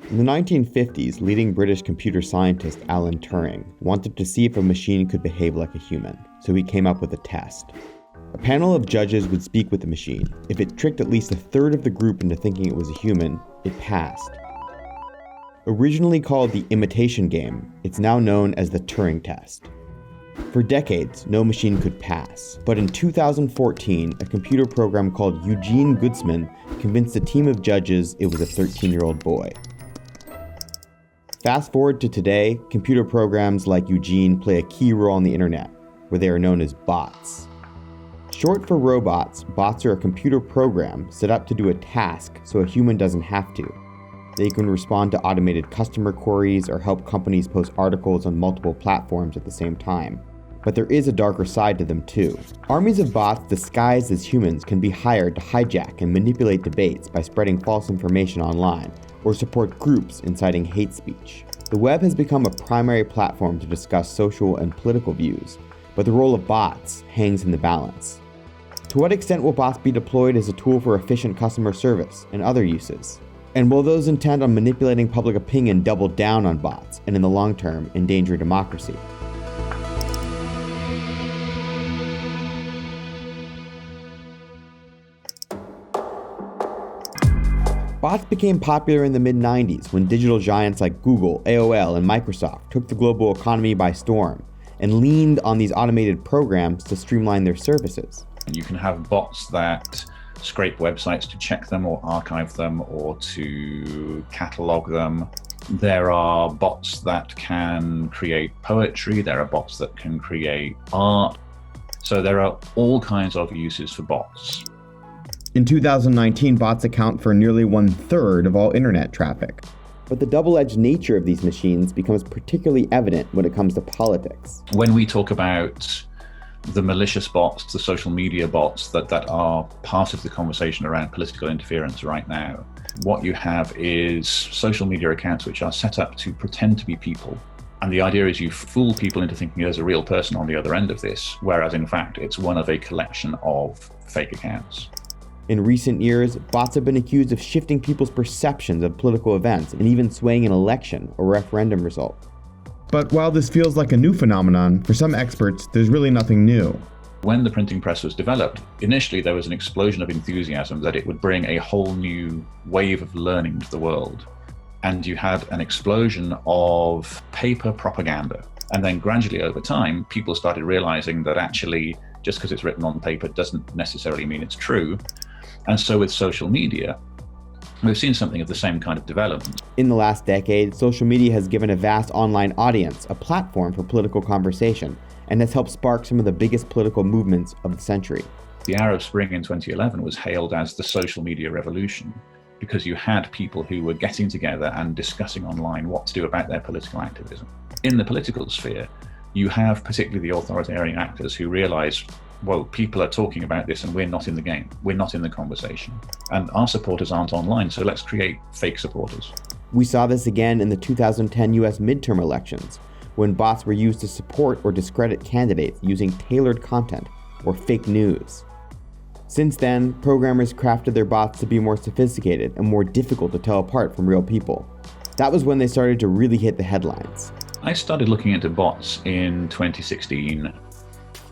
In the 1950s, leading British computer scientist Alan Turing wanted to see if a machine could behave like a human, so he came up with a test. A panel of judges would speak with the machine. If it tricked at least a third of the group into thinking it was a human, it passed. Originally called the IMITATION game, it's now known as the Turing test. For decades, no machine could pass, but in 2014, a computer program called Eugene Gutzman convinced a team of judges it was a 13-year-old boy. Fast forward to today, computer programs like Eugene play a key role on the internet, where they are known as bots. Short for robots, bots are a computer program set up to do a task so a human doesn't have to. They can respond to automated customer queries or help companies post articles on multiple platforms at the same time. But there is a darker side to them too. Armies of bots disguised as humans can be hired to hijack and manipulate debates by spreading false information online, or support groups inciting hate speech. The web has become a primary platform to discuss social and political views, but the role of bots hangs in the balance. To what extent will bots be deployed as a tool for efficient customer service and other uses? And will those intent on manipulating public opinion double down on bots and in the long term endanger democracy? Bots became popular in the mid-90s when digital giants like Google, AOL, and Microsoft took the global economy by storm and leaned on these automated programs to streamline their services. You can have bots that scrape websites to check them or archive them or to catalog them. There are bots that can create poetry. There are bots that can create art. So there are all kinds of uses for bots. In 2019, bots account for nearly 1/3 of all internet traffic. But the double-edged nature of these machines becomes particularly evident when it comes to politics. When we talk about the malicious bots, the social media bots that are part of the conversation around political interference right now, what you have is social media accounts which are set up to pretend to be people. And the idea is you fool people into thinking there's a real person on the other end of this, whereas in fact it's one of a collection of fake accounts. In recent years, bots have been accused of shifting people's perceptions of political events and even swaying an election or referendum result. But while this feels like a new phenomenon, for some experts, there's really nothing new. When the printing press was developed, initially there was an explosion of enthusiasm that it would bring a whole new wave of learning to the world. And you had an explosion of paper propaganda. And then gradually over time, people started realizing that actually, just because it's written on paper doesn't necessarily mean it's true. And so with social media, we've seen something of the same kind of development. In the last decade, social media has given a vast online audience a platform for political conversation and has helped spark some of the biggest political movements of the century. The Arab Spring in 2011 was hailed as the social media revolution because you had people who were getting together and discussing online what to do about their political activism. In the political sphere, you have particularly the authoritarian actors who realize, well, people are talking about this and we're not in the game. We're not in the conversation. And our supporters aren't online, so let's create fake supporters. We saw this again in the 2010 US midterm elections, when bots were used to support or discredit candidates using tailored content or fake news. Since then, programmers crafted their bots to be more sophisticated and more difficult to tell apart from real people. That was when they started to really hit the headlines. I started looking into bots in 2016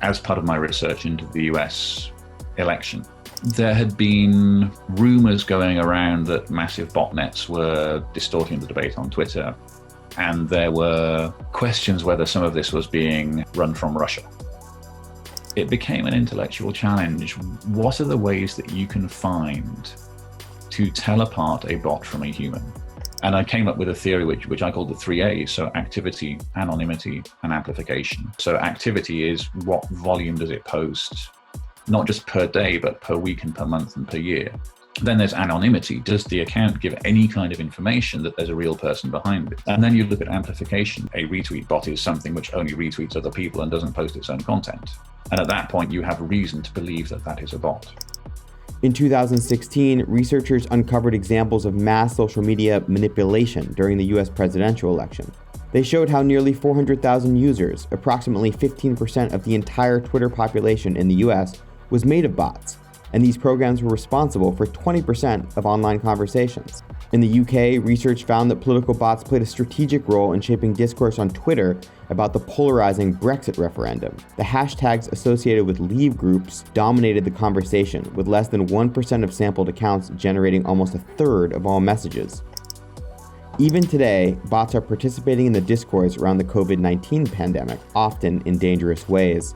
as part of my research into the US election. There had been rumors going around that massive botnets were distorting the debate on Twitter, and there were questions whether some of this was being run from Russia. It became an intellectual challenge. What are the ways that you can find to tell apart a bot from a human? And I came up with a theory which I called the 3 A's, so activity, anonymity, and amplification. So activity is what volume does it post, not just per day, but per week and per month and per year. Then there's anonymity. Does the account give any kind of information that there's a real person behind it? And then you look at amplification. A retweet bot is something which only retweets other people and doesn't post its own content. And at that point, you have reason to believe that that is a bot. In 2016, researchers uncovered examples of mass social media manipulation during the US presidential election. They showed how nearly 400,000 users, approximately 15% of the entire Twitter population in the US, was made of bots, and these programs were responsible for 20% of online conversations. In the UK, research found that political bots played a strategic role in shaping discourse on Twitter about the polarizing Brexit referendum. The hashtags associated with Leave groups dominated the conversation, with less than 1% of sampled accounts generating almost a third of all messages. Even today, bots are participating in the discourse around the COVID-19 pandemic, often in dangerous ways.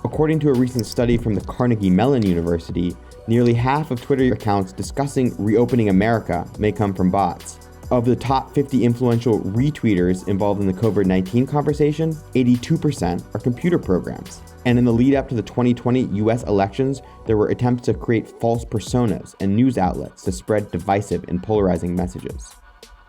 According to a recent study from the Carnegie Mellon University, nearly half of Twitter accounts discussing reopening America may come from bots. Of the top 50 influential retweeters involved in the COVID-19 conversation, 82% are computer programs. And in the lead up to the 2020 US elections, there were attempts to create false personas and news outlets to spread divisive and polarizing messages.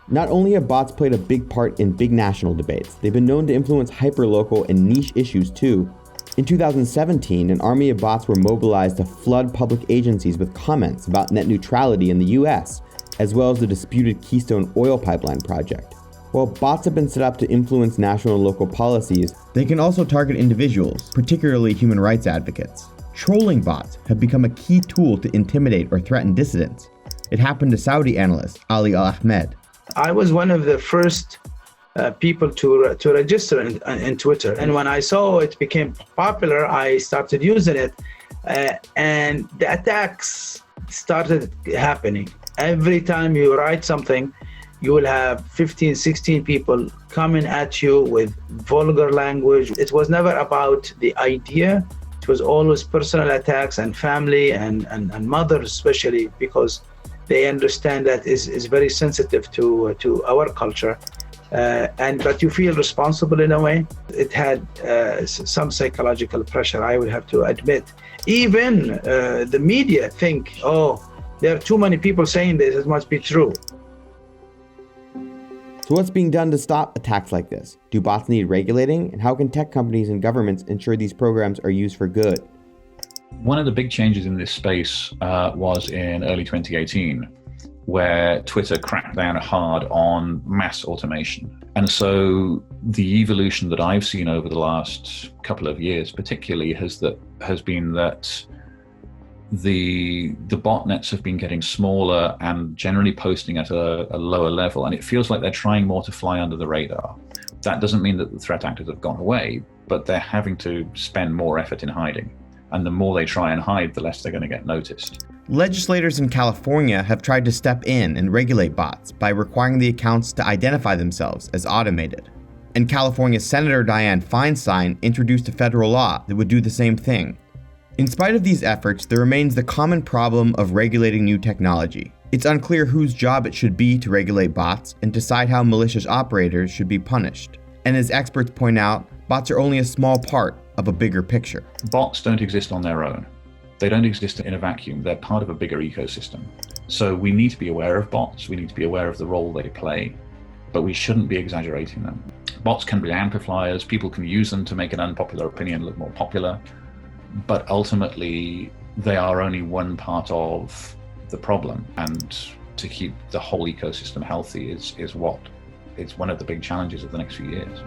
Not only have bots played a big part in big national debates, they've been known to influence hyperlocal and niche issues too. In 2017, an army of bots were mobilized to flood public agencies with comments about net neutrality in the US, as well as the disputed Keystone oil pipeline project. While bots have been set up to influence national and local policies, they can also target individuals, particularly human rights advocates. Trolling bots have become a key tool to intimidate or threaten dissidents. It happened to Saudi analyst Ali Al-Ahmed. I was one of the first people to register in Twitter. And when I saw it became popular, I started using it. And the attacks started happening. Every time you write something, you will have 15, 16 people coming at you with vulgar language. It was never about the idea. It was always personal attacks and family and mothers especially, because they understand that is very sensitive to our culture. But you feel responsible in a way. It had some psychological pressure, I would have to admit. Even the media think, there are too many people saying this, it must be true. So what's being done to stop attacks like this? Do bots need regulating? And how can tech companies and governments ensure these programs are used for good? One of the big changes in this space was in early 2018, where Twitter cracked down hard on mass automation. And so the evolution that I've seen over the last couple of years particularly has been that the botnets have been getting smaller and generally posting at a lower level, and it feels like they're trying more to fly under the radar. That doesn't mean that the threat actors have gone away, but they're having to spend more effort in hiding. And the more they try and hide, the less they're going to get noticed. Legislators in California have tried to step in and regulate bots by requiring the accounts to identify themselves as automated. And California Senator Dianne Feinstein introduced a federal law that would do the same thing. In spite of these efforts, there remains the common problem of regulating new technology. It's unclear whose job it should be to regulate bots and decide how malicious operators should be punished. And as experts point out, bots are only a small part of a bigger picture. Bots don't exist on their own. They don't exist in a vacuum. They're part of a bigger ecosystem. So we need to be aware of bots. We need to be aware of the role they play, but we shouldn't be exaggerating them. Bots can be amplifiers. People can use them to make an unpopular opinion look more popular, but ultimately they are only one part of the problem. And to keep the whole ecosystem healthy is one of the big challenges of the next few years.